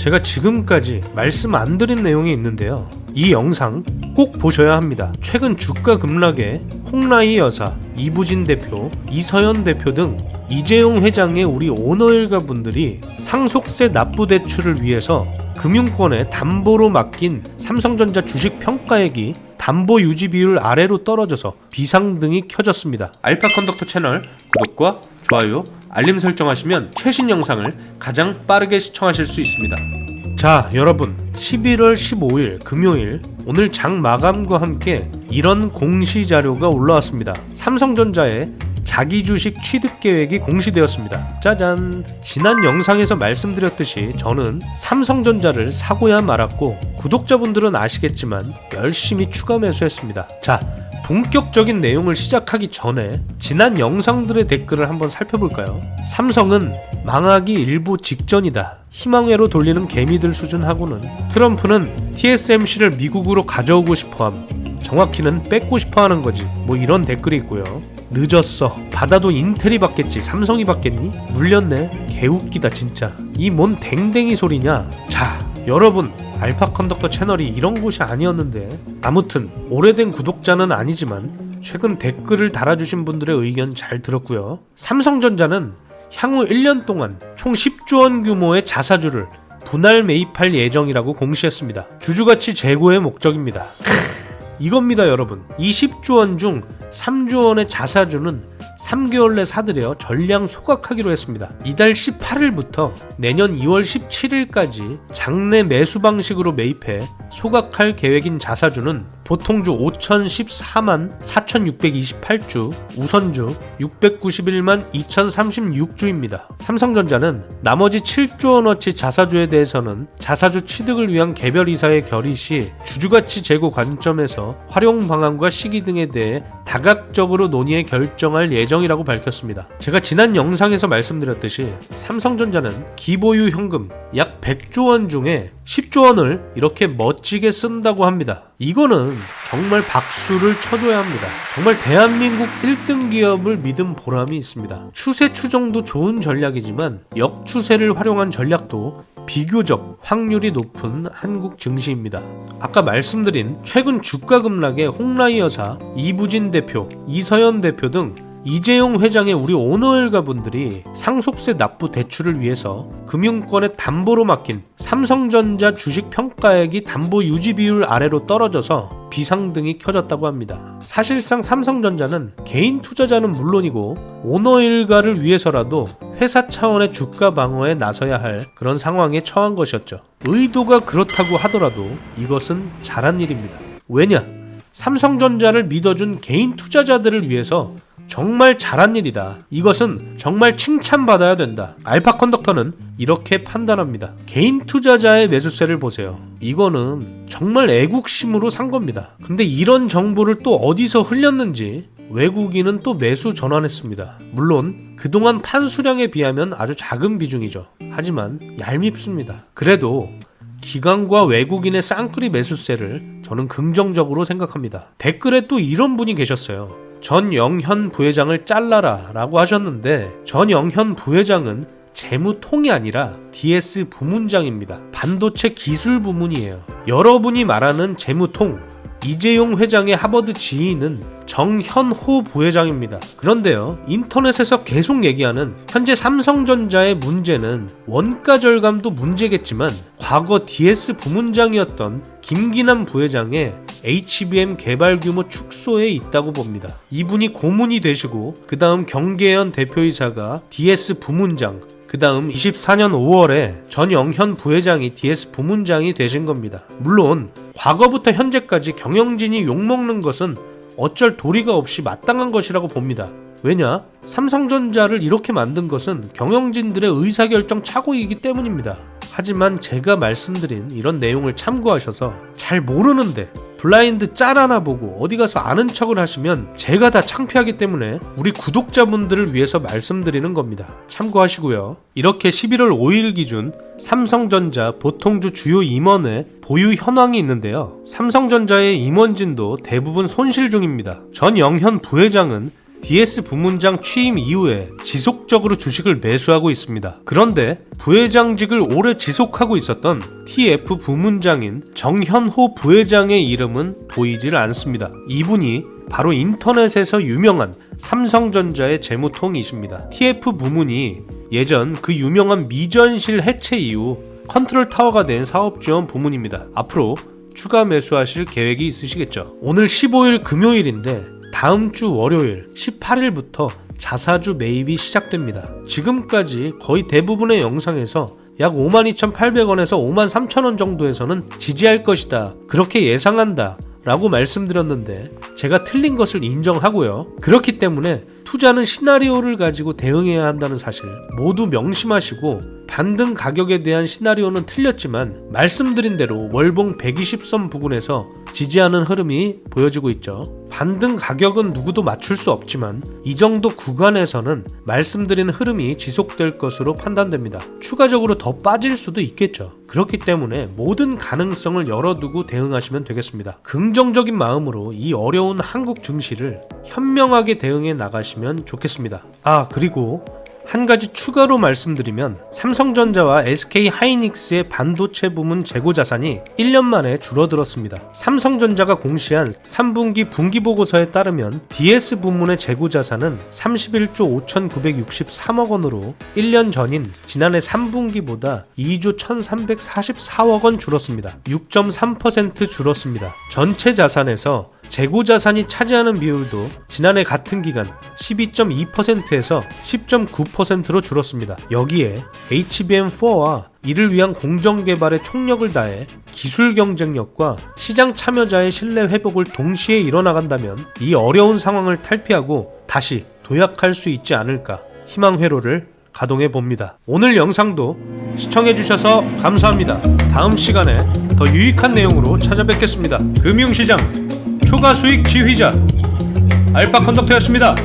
제가 지금까지 말씀 안 드린 내용이 있는데요. 이 영상 꼭 보셔야 합니다. 최근 주가 급락에 홍라희 여사, 이부진 대표, 이서연 대표 등 이재용 회장의 우리 오너일가 분들이 상속세 납부 대출을 위해서 금융권에 담보로 맡긴 삼성전자 주식 평가액이 담보 유지 비율 아래로 떨어져서 비상등이 켜졌습니다. 알파 컨덕터 채널 구독과 좋아요, 알림 설정하시면 최신 영상을 가장 빠르게 시청하실 수 있습니다. 자, 여러분, 11월 15일 금요일 오늘 장 마감과 함께 이런 공시 자료가 올라왔습니다. 삼성전자의 자기 주식 취득 계획이 공시되었습니다. 짜잔! 지난 영상에서 말씀드렸듯이 저는 삼성전자를 사고야 말았고, 구독자분들은 아시겠지만 열심히 추가 매수했습니다. 자, 본격적인 내용을 시작하기 전에 지난 영상들의 댓글을 한번 살펴볼까요? 삼성은 망하기 일보 직전이다. 희망회로 돌리는 개미들 수준하고는 트럼프는 TSMC를 미국으로 가져오고 싶어함. 정확히는 뺏고 싶어하는 거지. 뭐 이런 댓글이 있고요. 늦었어. 받아도 인텔이 받겠지 삼성이 받겠니? 물렸네. 개웃기다 진짜. 이 뭔 댕댕이 소리냐. 자, 여러분, 알파 컨덕터 채널이 이런 곳이 아니었는데, 아무튼 오래된 구독자는 아니지만 최근 댓글을 달아주신 분들의 의견 잘 들었고요. 삼성전자는 향후 1년 동안 총 10조 원 규모의 자사주를 분할 매입할 예정이라고 공시했습니다. 주주가치 제고의 목적입니다. 이겁니다, 여러분. 20조 원 중 3조 원의 자사주는 3개월 내 사들여 전량 소각하기로 했습니다. 이달 18일부터 내년 2월 17일까지 장내 매수 방식으로 매입해 소각할 계획인 자사주는 보통주 5014만 4628주, 우선주 691만 2036주입니다. 삼성전자는 나머지 7조 원어치 자사주에 대해서는 자사주 취득을 위한 개별 이사의 결의 시 주주가치 제고 관점에서 활용 방안과 시기 등에 대해 다각적으로 논의해 결정할 예정이라고 밝혔습니다. 제가 지난 영상에서 말씀드렸듯이 삼성전자는 기보유 현금 약 100조 원 중에 10조 원을 이렇게 멋지게 쓴다고 합니다. 이거는 정말 박수를 쳐줘야 합니다. 정말 대한민국 1등 기업을 믿은 보람이 있습니다. 추세 추정도 좋은 전략이지만 역추세를 활용한 전략도 비교적 확률이 높은 한국 증시입니다. 아까 말씀드린 최근 주가 급락에 홍라희 여사, 이부진 대표, 이서연 대표 등 이재용 회장의 우리 오너일가 분들이 상속세 납부 대출을 위해서 금융권에 담보로 맡긴 삼성전자 주식 평가액이 담보 유지 비율 아래로 떨어져서 비상등이 켜졌다고 합니다. 사실상 삼성전자는 개인 투자자는 물론이고 오너일가를 위해서라도 회사 차원의 주가 방어에 나서야 할 그런 상황에 처한 것이었죠. 의도가 그렇다고 하더라도 이것은 잘한 일입니다. 왜냐? 삼성전자를 믿어준 개인 투자자들을 위해서 정말 잘한 일이다. 이것은 정말 칭찬받아야 된다. 알파 컨덕터는 이렇게 판단합니다. 개인 투자자의 매수세를 보세요. 이거는 정말 애국심으로 산 겁니다. 근데 이런 정보를 또 어디서 흘렸는지 외국인은 또 매수 전환했습니다. 물론 그동안 판수량에 비하면 아주 작은 비중이죠. 하지만 얄밉습니다. 그래도 기관과 외국인의 쌍끌이 매수세를 저는 긍정적으로 생각합니다. 댓글에 또 이런 분이 계셨어요. 전영현 부회장을 잘라라 라고 하셨는데, 전영현 부회장은 재무통이 아니라 DS 부문장입니다. 반도체 기술 부문이에요. 여러분이 말하는 재무통, 이재용 회장의 하버드 지인은 정현호 부회장입니다. 그런데요, 인터넷에서 계속 얘기하는 현재 삼성전자의 문제는 원가 절감도 문제겠지만 과거 DS 부문장이었던 김기남 부회장의 HBM 개발 규모 축소에 있다고 봅니다. 이분이 고문이 되시고 그 다음 경계현 대표이사가 DS 부문장, 그 다음 24년 5월에 전영현 부회장이 DS 부문장이 되신 겁니다. 물론 과거부터 현재까지 경영진이 욕먹는 것은 어쩔 도리가 없이 마땅한 것이라고 봅니다. 왜냐? 삼성전자를 이렇게 만든 것은 경영진들의 의사결정 착오이기 때문입니다. 하지만 제가 말씀드린 이런 내용을 참고하셔서 잘 모르는데 블라인드 짤 하나 보고 어디 가서 아는 척을 하시면 제가 다 창피하기 때문에 우리 구독자분들을 위해서 말씀드리는 겁니다. 참고하시고요. 이렇게 11월 5일 기준 삼성전자 보통주 주요 임원의 보유 현황이 있는데요. 삼성전자의 임원진도 대부분 손실 중입니다. 전영현 부회장은 DS 부문장 취임 이후에 지속적으로 주식을 매수하고 있습니다. 그런데 부회장직을 오래 지속하고 있었던 TF 부문장인 정현호 부회장의 이름은 보이질 않습니다. 이분이 바로 인터넷에서 유명한 삼성전자의 재무통이십니다. TF 부문이 예전 그 유명한 미전실 해체 이후 컨트롤 타워가 된 사업지원 부문입니다. 앞으로 추가 매수하실 계획이 있으시겠죠. 오늘 15일 금요일인데 다음 주 월요일 18일부터 자사주 매입이 시작됩니다. 지금까지 거의 대부분의 영상에서 약 52,800원에서 53,000원 정도에서는 지지할 것이다, 그렇게 예상한다 라고 말씀드렸는데 제가 틀린 것을 인정하고요. 그렇기 때문에 투자는 시나리오를 가지고 대응해야 한다는 사실 모두 명심하시고, 반등 가격에 대한 시나리오는 틀렸지만 말씀드린 대로 월봉 120선 부근에서 지지하는 흐름이 보여지고 있죠. 반등 가격은 누구도 맞출 수 없지만 이 정도 구간에서는 말씀드린 흐름이 지속될 것으로 판단됩니다. 추가적으로 더 빠질 수도 있겠죠. 그렇기 때문에 모든 가능성을 열어두고 대응하시면 되겠습니다. 긍정적인 마음으로 이 어려운 한국 증시를 현명하게 대응해 나가시면 좋겠습니다. 그리고 한 가지 추가로 말씀드리면 삼성전자와 SK하이닉스의 반도체 부문 재고 자산이 1년 만에 줄어들었습니다. 삼성전자가 공시한 3분기 분기보고서에 따르면 DS 부문의 재고 자산은 31조 5,963억 원으로 1년 전인 지난해 3분기보다 2조 1,344억 원 줄었습니다. 6.3% 줄었습니다. 전체 자산에서 재고 자산이 차지하는 비율도 지난해 같은 기간 12.2%에서 10.9%로 줄었습니다. 여기에 HBM4와 이를 위한 공정 개발에 총력을 다해 기술 경쟁력과 시장 참여자의 신뢰 회복을 동시에 이뤄나간다면 이 어려운 상황을 탈피하고 다시 도약할 수 있지 않을까 희망 회로를 가동해 봅니다. 오늘 영상도 시청해 주셔서 감사합니다. 다음 시간에 더 유익한 내용으로 찾아뵙겠습니다. 금융시장 초과 수익 지휘자 알파 컨덕터였습니다.